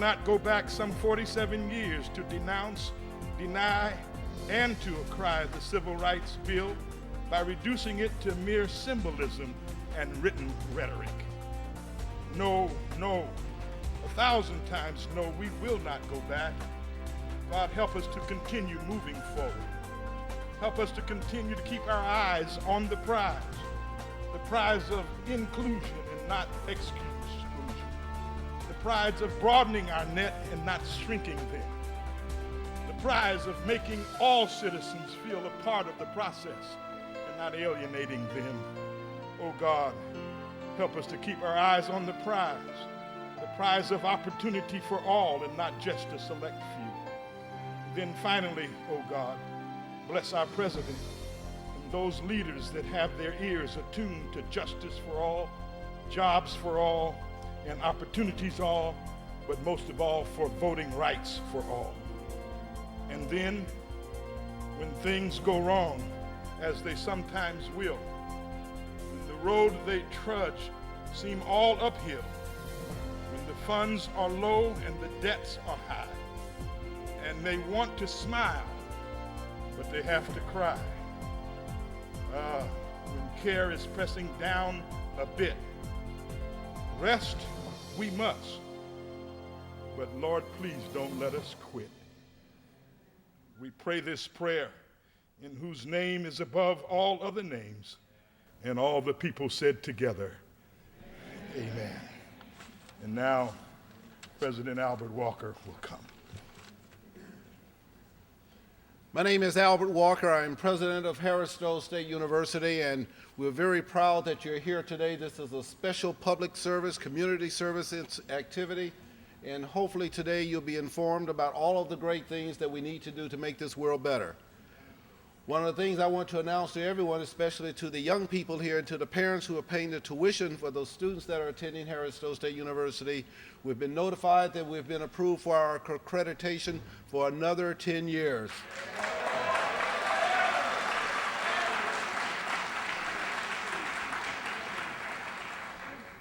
cannot go back some 47 years to denounce, deny, and to cry the Civil Rights Bill by reducing it to mere symbolism and written rhetoric. No, no, 1,000 times no, we will not go back. God, help us to continue moving forward. Help us to continue to keep our eyes on the prize of inclusion and not exclusion, the prize of broadening our net and not shrinking them, the prize of making all citizens feel a part of the process and not alienating them. Oh God, help us to keep our eyes on the prize of opportunity for all and not just a select few. Then finally, oh God, bless our president and those leaders that have their ears attuned to justice for all, jobs for all, and opportunities all, but most of all for voting rights for all. And then, when things go wrong, as they sometimes will, when the road they trudge seem all uphill, when the funds are low and the debts are high, and they want to smile, but they have to cry. When care is pressing down a bit, rest we must, but Lord, please don't let us quit. We pray this prayer in whose name is above all other names, and all the people said together, amen. And now, President Albert Walker will come. My name is Albert Walker. I am president of Harris-Stowe State University, and we're very proud that you're here today. This is a special public service, community service activity, and hopefully today you'll be informed about all of the great things that we need to do to make this world better. One of the things I want to announce to everyone, especially to the young people here and to the parents who are paying the tuition for those students that are attending Harris-Stowe State University, we've been notified that we've been approved for our accreditation for another 10 years.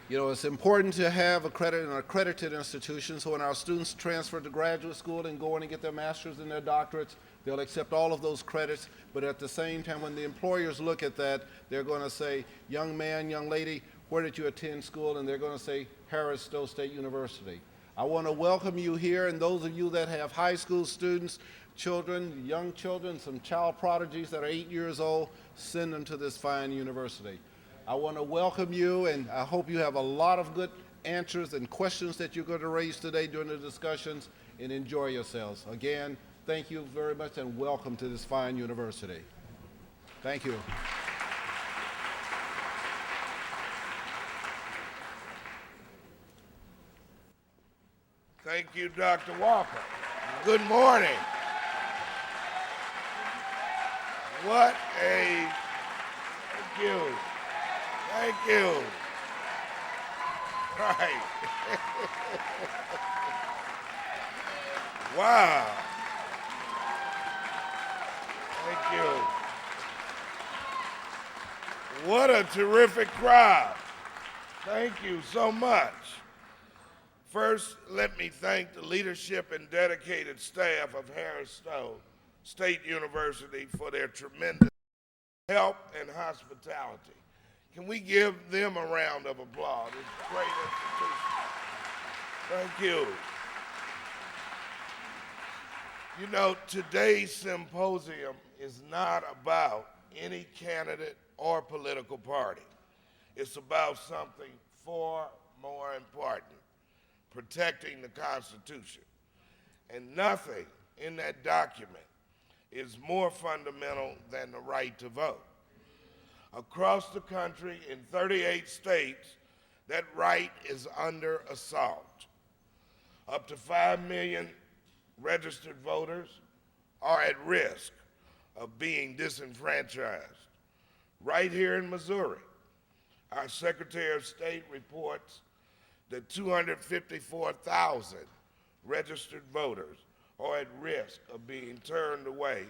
You know, it's important to have an accredited institution, so when our students transfer to graduate school and go on and get their master's and their doctorates, they'll accept all of those credits, but at the same time, when the employers look at that, they're going to say, young man, young lady, where did you attend school? And they're going to say, Harris-Stowe State University. I want to welcome you here, and those of you that have high school students, children, young children, some child prodigies that are 8 years old, send them to this fine university. I want to welcome you, and I hope you have a lot of good answers and questions that you're going to raise today during the discussions, and enjoy yourselves. Again, thank you very much, and welcome to this fine university. Thank you. Thank you, Dr. Walker. Good morning. What a, thank you. Thank you. Right. Wow. Thank you. What a terrific crowd. Thank you so much. First, let me thank the leadership and dedicated staff of Harris-Stowe State University for their tremendous help and hospitality. Can we give them a round of applause? It's a great institution. Thank you. You know, today's symposium is not about any candidate or political party. It's about something far more important: protecting the Constitution. And nothing in that document is more fundamental than the right to vote. Across the country, in 38 states, that right is under assault. Up to 5 million registered voters are at risk of being disenfranchised. Right here in Missouri, our Secretary of State reports that 254,000 registered voters are at risk of being turned away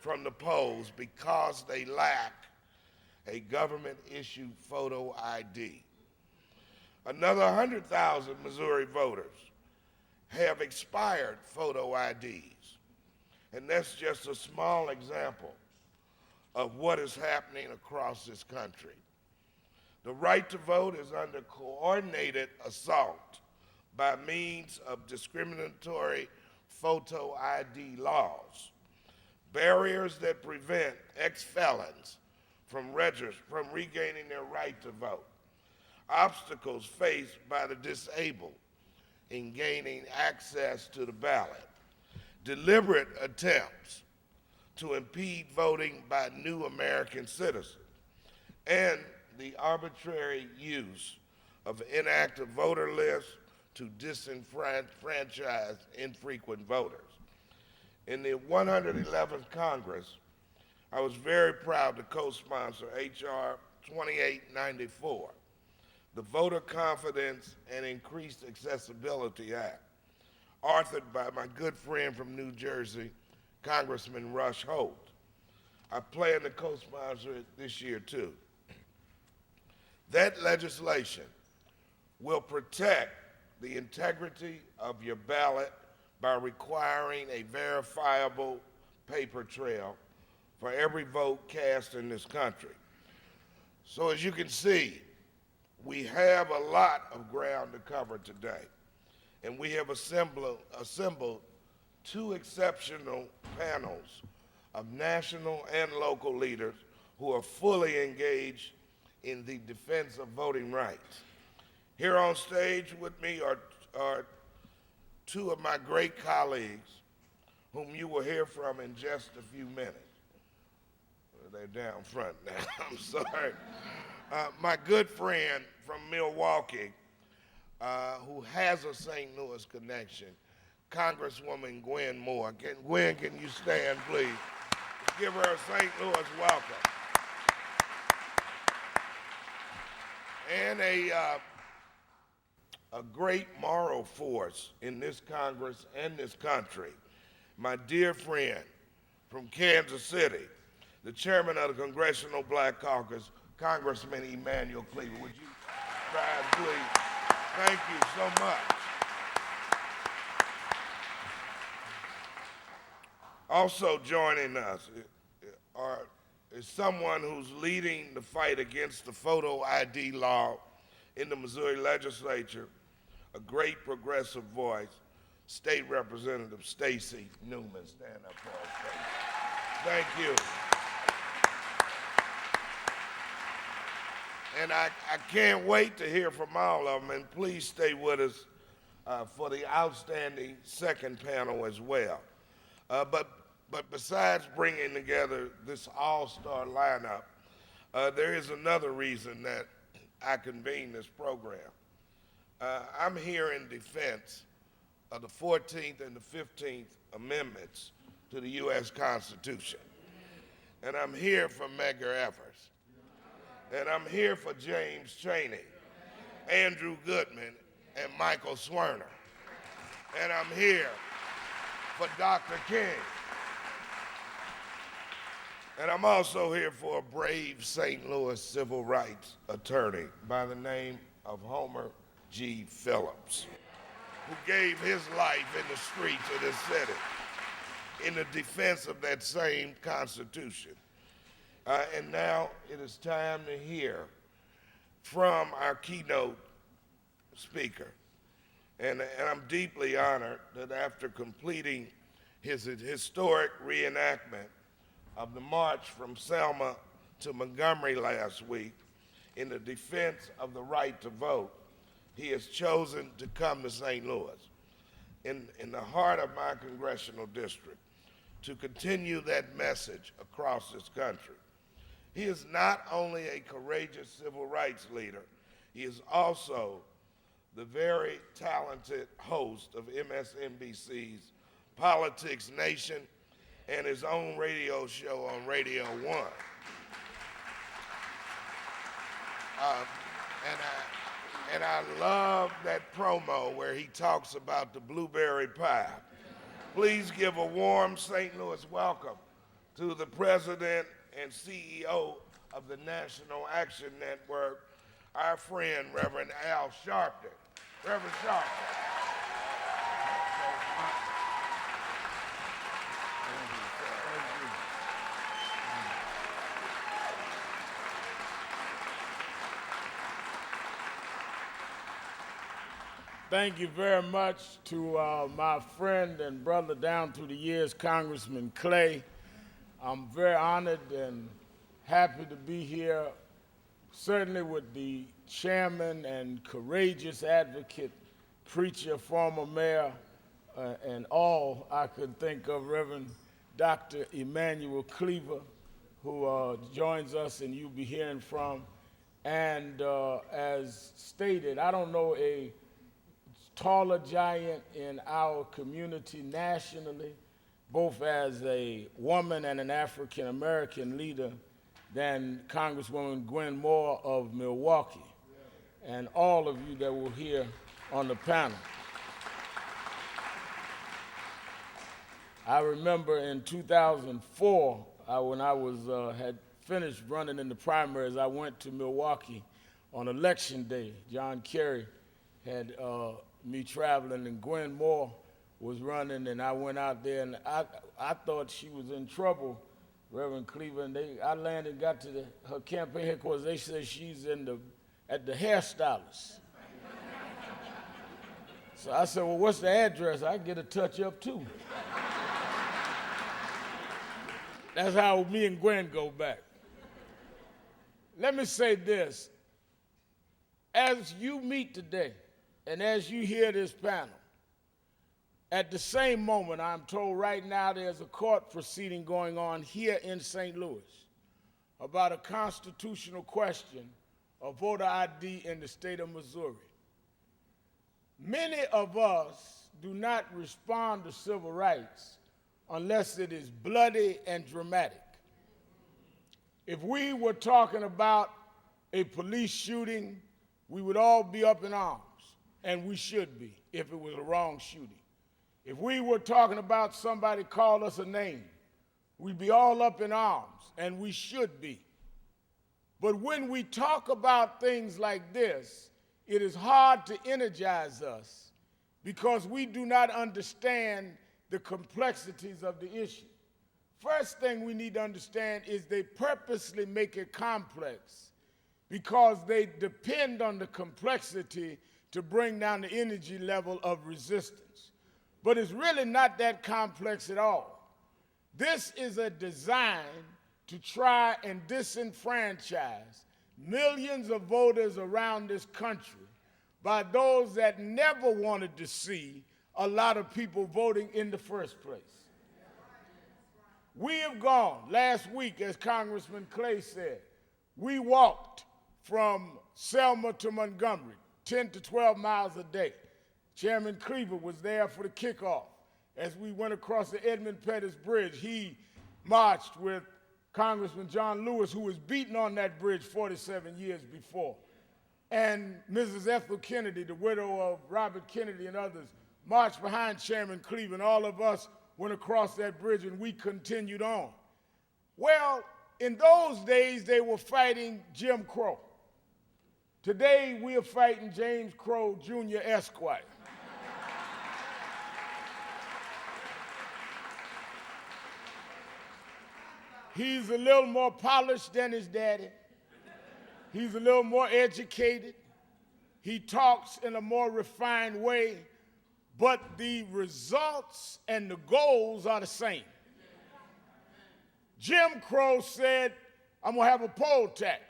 from the polls because they lack a government-issued photo ID. Another 100,000 Missouri voters have expired photo IDs. And that's just a small example of what is happening across this country. The right to vote is under coordinated assault by means of discriminatory photo ID laws, barriers that prevent ex-felons from regaining their right to vote, obstacles faced by the disabled in gaining access to the ballot, deliberate attempts to impede voting by new American citizens, and the arbitrary use of inactive voter lists to disenfranchise infrequent voters. In the 111th Congress, I was very proud to co-sponsor H.R. 2894, the Voter Confidence and Increased Accessibility Act, authored by my good friend from New Jersey, Congressman Rush Holt. I plan to co-sponsor it this year too. That legislation will protect the integrity of your ballot by requiring a verifiable paper trail for every vote cast in this country. So as you can see, we have a lot of ground to cover today, and we have assembled two exceptional panels of national and local leaders who are fully engaged in the defense of voting rights. Here on stage with me are two of my great colleagues whom you will hear from in just a few minutes. They're down front now, I'm sorry. My good friend from Milwaukee, who has a St. Louis connection, Congresswoman Gwen Moore. Gwen, can you stand, please? Give her a St. Louis welcome. And a great moral force in this Congress and this country, my dear friend from Kansas City, the chairman of the Congressional Black Caucus, Congressman Emanuel Cleaver. Would you rise, please? Thank you so much. Also joining us is someone who's leading the fight against the photo ID law in the Missouri legislature, a great progressive voice, State Representative Stacy Newman. Stand up for us, Stacy. Thank you. And I can't wait to hear from all of them, and please stay with us for the outstanding second panel as well. But besides bringing together this all-star lineup, there is another reason that I convened this program. I'm here in defense of the 14th and the 15th Amendments to the U.S. Constitution. And I'm here for Medgar Evers. And I'm here for James Chaney, Andrew Goodman, and Michael Swerner. And I'm here for Dr. King. And I'm also here for a brave St. Louis civil rights attorney by the name of Homer G. Phillips, who gave his life in the streets of this city in the defense of that same Constitution. And now it is time to hear from our keynote speaker. And I'm deeply honored that after completing his historic reenactment of the march from Selma to Montgomery last week in the defense of the right to vote, he has chosen to come to St. Louis, in the heart of my congressional district, to continue that message across this country. He is not only a courageous civil rights leader, he is also the very talented host of MSNBC's Politics Nation and his own radio show on Radio 1. And I love that promo where he talks about the blueberry pie. Please give a warm St. Louis welcome to the president and CEO of the National Action Network, our friend, Reverend Al Sharpton. Reverend Sharpton. Thank you very much to my friend and brother down through the years, Congressman Clay. I'm very honored and happy to be here, certainly with the chairman and courageous advocate, preacher, former mayor, and all I could think of, Reverend Dr. Emanuel Cleaver, who joins us and you'll be hearing from. And as stated, I don't know a taller giant in our community nationally, both as a woman and an African-American leader, than Congresswoman Gwen Moore of Milwaukee, and all of you that were here on the panel. I remember in 2004, when I had finished running in the primaries, I went to Milwaukee on election day. John Kerry had me traveling, and Gwen Moore was running, and I went out there, and I thought she was in trouble, Reverend Cleaver, and I landed and got to her campaign headquarters. They said she's at the hairstylist. So I said, well, what's the address? I get a touch-up, too. That's how me and Gwen go back. Let me say this. As you meet today, and as you hear this panel, at the same moment, I'm told right now there's a court proceeding going on here in St. Louis about a constitutional question of voter ID in the state of Missouri. Many of us do not respond to civil rights unless it is bloody and dramatic. If we were talking about a police shooting, we would all be up in arms, and we should be if it was a wrong shooting. If we were talking about somebody called us a name, we'd be all up in arms, and we should be. But when we talk about things like this, it is hard to energize us because we do not understand the complexities of the issue. First thing we need to understand is they purposely make it complex because they depend on the complexity to bring down the energy level of resistance. But it's really not that complex at all. This is a design to try and disenfranchise millions of voters around this country by those that never wanted to see a lot of people voting in the first place. We have gone, last week, as Congressman Clay said, we walked from Selma to Montgomery, 10 to 12 miles a day. Chairman Cleaver was there for the kickoff. As we went across the Edmund Pettus Bridge, he marched with Congressman John Lewis, who was beaten on that bridge 47 years before. And Mrs. Ethel Kennedy, the widow of Robert Kennedy and others, marched behind Chairman Cleaver, and all of us went across that bridge and we continued on. Well, in those days, they were fighting Jim Crow. Today, we are fighting James Crow, Jr., Esquire. He's a little more polished than his daddy. He's a little more educated. He talks in a more refined way, but the results and the goals are the same. Jim Crow said, I'm going to have a poll tax.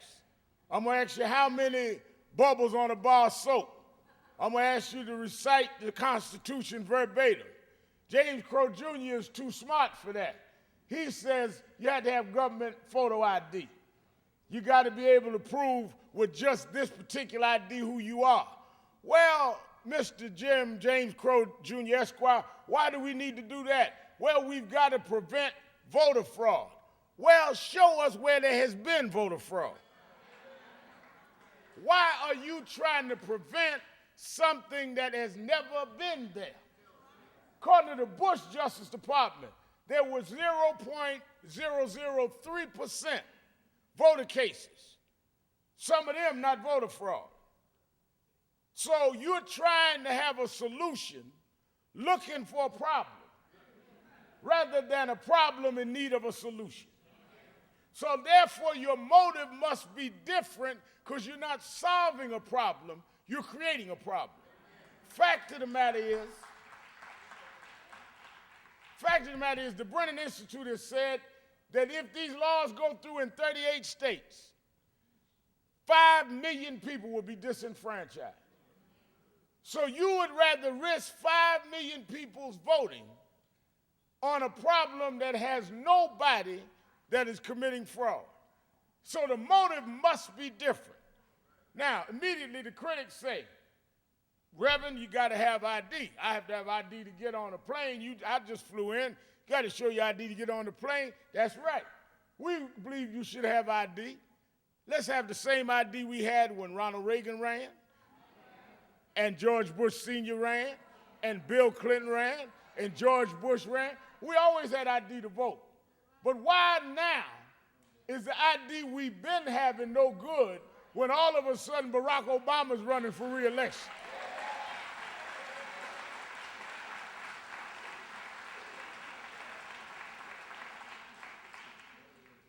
I'm going to ask you how many bubbles on a bar of soap. I'm going to ask you to recite the Constitution verbatim. James Crow Jr. is too smart for that. He says you have to have government photo ID. You got to be able to prove with just this particular ID who you are. Well, Mr. James Crow Jr. Esquire, why do we need to do that? Well, we've got to prevent voter fraud. Well, show us where there has been voter fraud. Why are you trying to prevent something that has never been there? According to the Bush Justice Department, there was 0.003% voter cases. Some of them not voter fraud. So you're trying to have a solution looking for a problem rather than a problem in need of a solution. So therefore your motive must be different because you're not solving a problem, you're creating a problem. fact of the matter is, the Brennan Institute has said that if these laws go through in 38 states, 5 million people will be disenfranchised. So you would rather risk 5 million people's voting on a problem that has nobody that is committing fraud. So the motive must be different. Now, immediately the critics say, Reverend, you got to have ID. I have to have ID to get on a plane. I just flew in. Got to show your ID to get on the plane. That's right. We believe you should have ID. Let's have the same ID we had when Ronald Reagan ran, and George Bush Sr. ran, and Bill Clinton ran, and George Bush ran. We always had ID to vote. But why now is the ID we've been having no good when all of a sudden Barack Obama's running for re-election?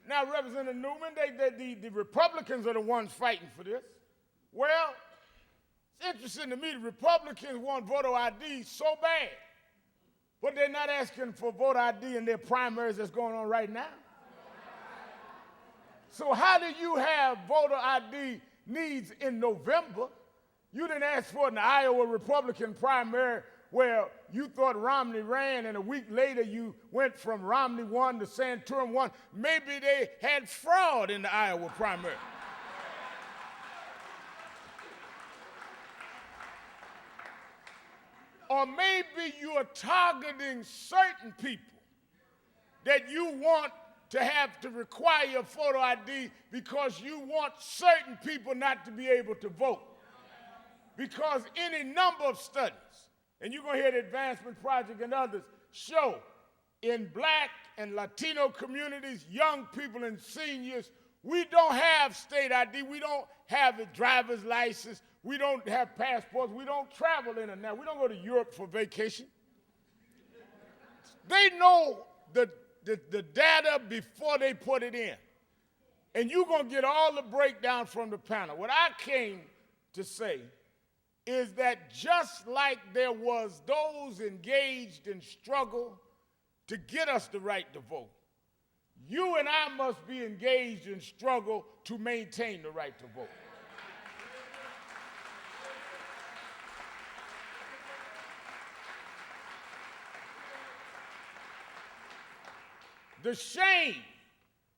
Now, Representative Newman, the Republicans are the ones fighting for this. Well, it's interesting to me, the Republicans want voter ID so bad, but they're not asking for voter ID in their primaries that's going on right now. So how do you have voter ID needs in November? You didn't ask for it in the Iowa Republican primary where you thought Romney ran, and a week later you went from Romney 1 to Santorum 1. Maybe they had fraud in the Iowa primary. Or maybe you are targeting certain people that you want to have to require photo ID because you want certain people not to be able to vote. Because any number of studies, and you're going to hear the Advancement Project and others, show in black and Latino communities, young people and seniors, we don't have state ID, we don't have a driver's license, we don't have passports, we don't travel in and out, we don't go to Europe for vacation. They know the data before they put it in. And you're going to get all the breakdown from the panel. What I came to say is that just like there was those engaged in struggle to get us the right to vote, you and I must be engaged in struggle to maintain the right to vote. The shame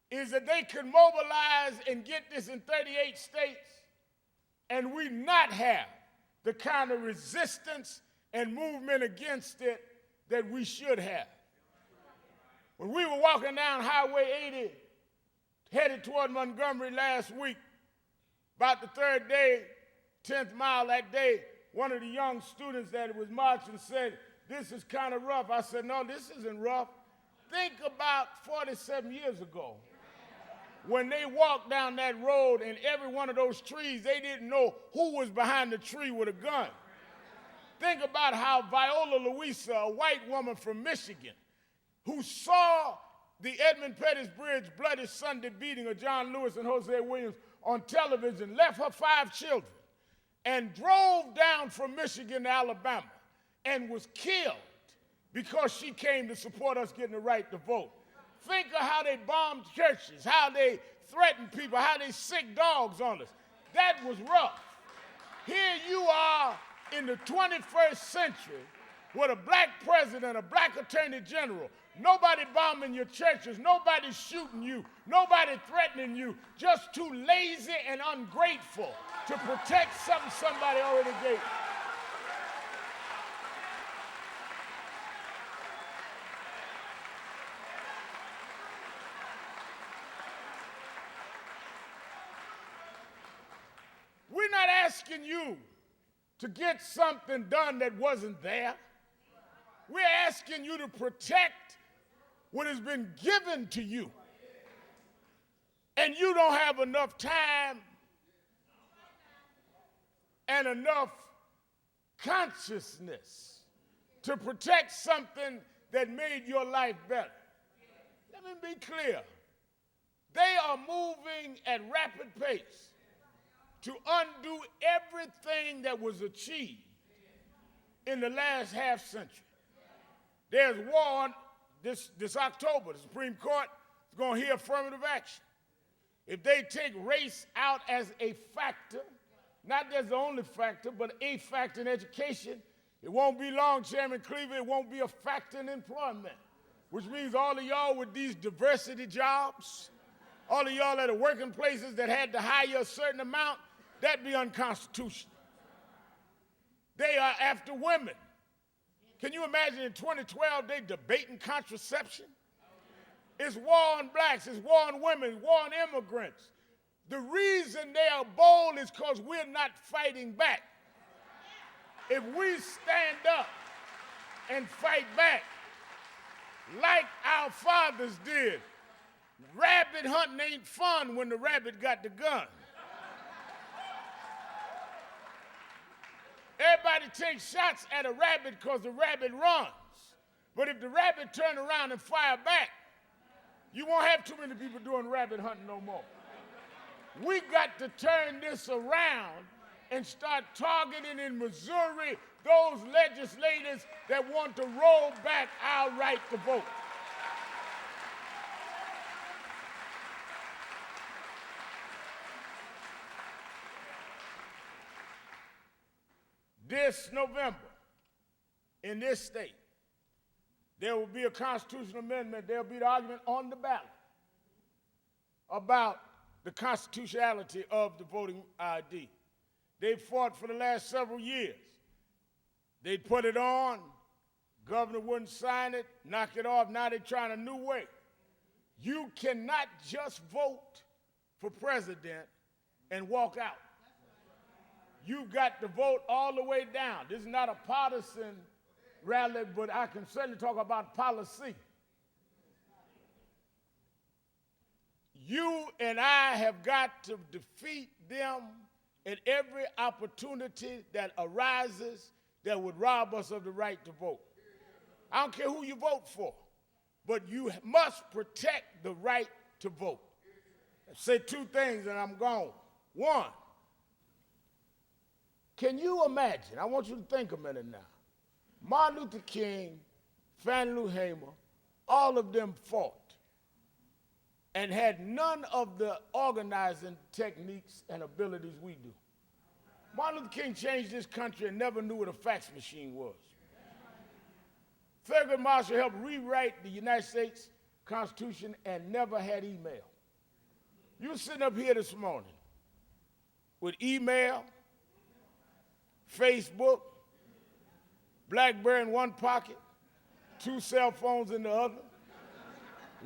is that they could mobilize and get this in 38 states and we not have the kind of resistance and movement against it that we should have. When we were walking down Highway 80, headed toward Montgomery last week, about the third day, 10th mile that day, one of the young students that was marching said, "This is kind of rough." I said, "No, this isn't rough. Think about 47 years ago when they walked down that road and every one of those trees, they didn't know who was behind the tree with a gun. Think about how Viola Louisa, a white woman from Michigan, who saw the Edmund Pettus Bridge bloody Sunday beating of John Lewis and Hosea Williams on television, left her 5 children, and drove down from Michigan to Alabama and was killed because she came to support us getting the right to vote. Think of how they bombed churches, how they threatened people, how they sick dogs on us. That was rough. Here you are in the 21st century with a black president, a black attorney general, nobody bombing your churches, nobody shooting you, nobody threatening you, just too lazy and ungrateful to protect something somebody already gave. We're not asking you to get something done that wasn't there. We're asking you to protect what has been given to you. And you don't have enough time and enough consciousness to protect something that made your life better. Let me be clear. They are moving at rapid pace to undo everything that was achieved in the last half century. There's war on this October. The Supreme Court is going to hear affirmative action. If they take race out as a factor, not as the only factor, but a factor in education, it won't be long, Chairman Cleaver, it won't be a factor in employment, which means all of y'all with these diversity jobs, all of y'all that are working places that had to hire a certain amount, that'd be unconstitutional. They are after women. Can you imagine in 2012 they debating contraception? It's war on blacks, it's war on women, war on immigrants. The reason they are bold is because we're not fighting back. If we stand up and fight back like our fathers did, rabbit hunting ain't fun when the rabbit got the gun. Everybody takes shots at a rabbit because the rabbit runs. But if the rabbit turn around and fire back, you won't have too many people doing rabbit hunting no more. We got to turn this around and start targeting in Missouri those legislators that want to roll back our right to vote. This November, in this state, there will be a constitutional amendment. There will be the argument on the ballot about the constitutionality of the voting ID. They fought for the last several years. They put it on, governor wouldn't sign it, knock it off. Now they're trying a new way. You cannot just vote for president and walk out. You've got to vote all the way down. This is not a partisan rally, but I can certainly talk about policy. You and I have got to defeat them at every opportunity that arises that would rob us of the right to vote. I don't care who you vote for, but you must protect the right to vote. I'll say two things and I'm gone. One, can you imagine, I want you to think a minute now, Martin Luther King, Fannie Lou Hamer, all of them fought and had none of the organizing techniques and abilities we do. Martin Luther King changed this country and never knew what a fax machine was. Thurgood Marshall helped rewrite the United States Constitution and never had email. You were sitting up here this morning with email, Facebook, BlackBerry in one pocket, 2 cell phones in the other,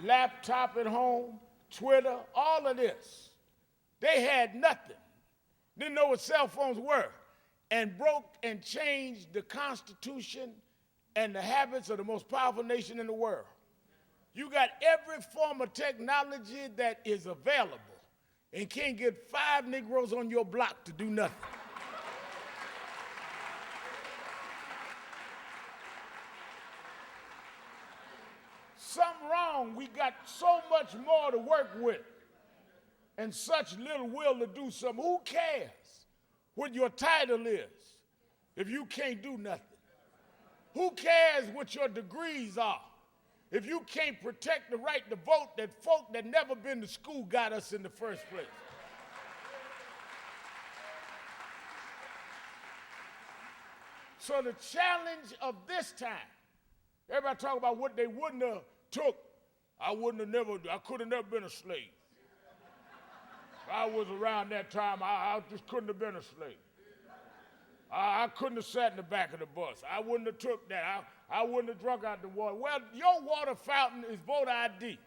laptop at home, Twitter, all of this. They had nothing. Didn't know what cell phones were, and broke and changed the Constitution and the habits of the most powerful nation in the world. You got every form of technology that is available, and can't get 5 Negroes on your block to do nothing. Something wrong. We got so much more to work with and such little will to do something. Who cares what your title is if you can't do nothing? Who cares what your degrees are if you can't protect the right to vote that folk that never been to school got us in the first place? So the challenge of this time, everybody talk about what they wouldn't have took. I could have never been a slave. If I was around that time, I just couldn't have been a slave. I couldn't have sat in the back of the bus. I wouldn't have took that. I wouldn't have drunk out the water. Well, your water fountain is voter ID.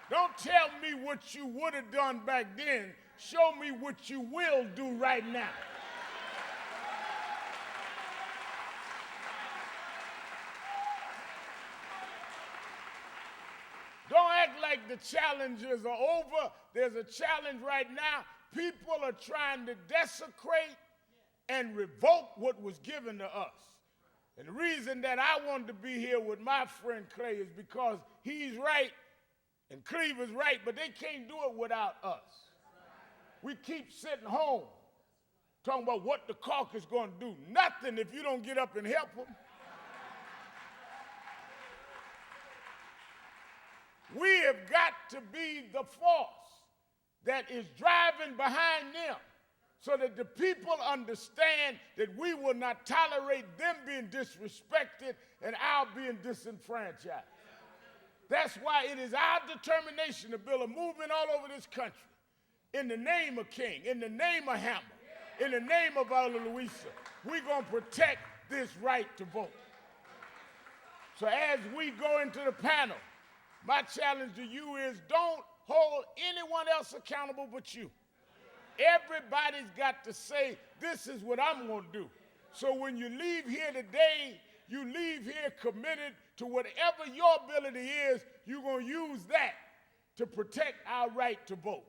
Don't tell me what you would have done back then. Show me what you will do right now. Don't act like the challenges are over. There's a challenge right now. People are trying to desecrate and revoke what was given to us. And the reason that I wanted to be here with my friend Clay is because he's right. And Cleve is right, but they can't do it without us. We keep sitting home talking about what the caucus going to do. Nothing if you don't get up and help them. We have got to be the force that is driving behind them so that the people understand that we will not tolerate them being disrespected and our being disenfranchised. That's why it is our determination to build a movement all over this country in the name of King, in the name of Hammer, in the name of Ala Louisa. We're going to protect this right to vote. So as we go into the panel, my challenge to you is don't hold anyone else accountable but you. Everybody's got to say, this is what I'm going to do. So when you leave here today, you leave here committed to whatever your ability is, you're going to use that to protect our right to vote.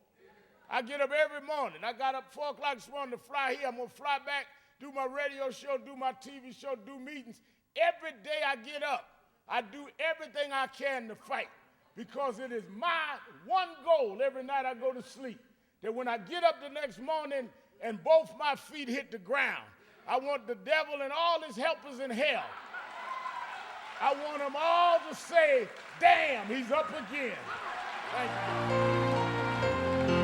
I get up every morning. I got up 4 o'clock this morning to fly here. I'm going to fly back, do my radio show, do my TV show, do meetings. Every day I get up, I do everything I can to fight because it is my one goal every night I go to sleep, that when I get up the next morning and both my feet hit the ground, I want the devil and all his helpers in hell, I want them all to say, damn, he's up again. Thank you.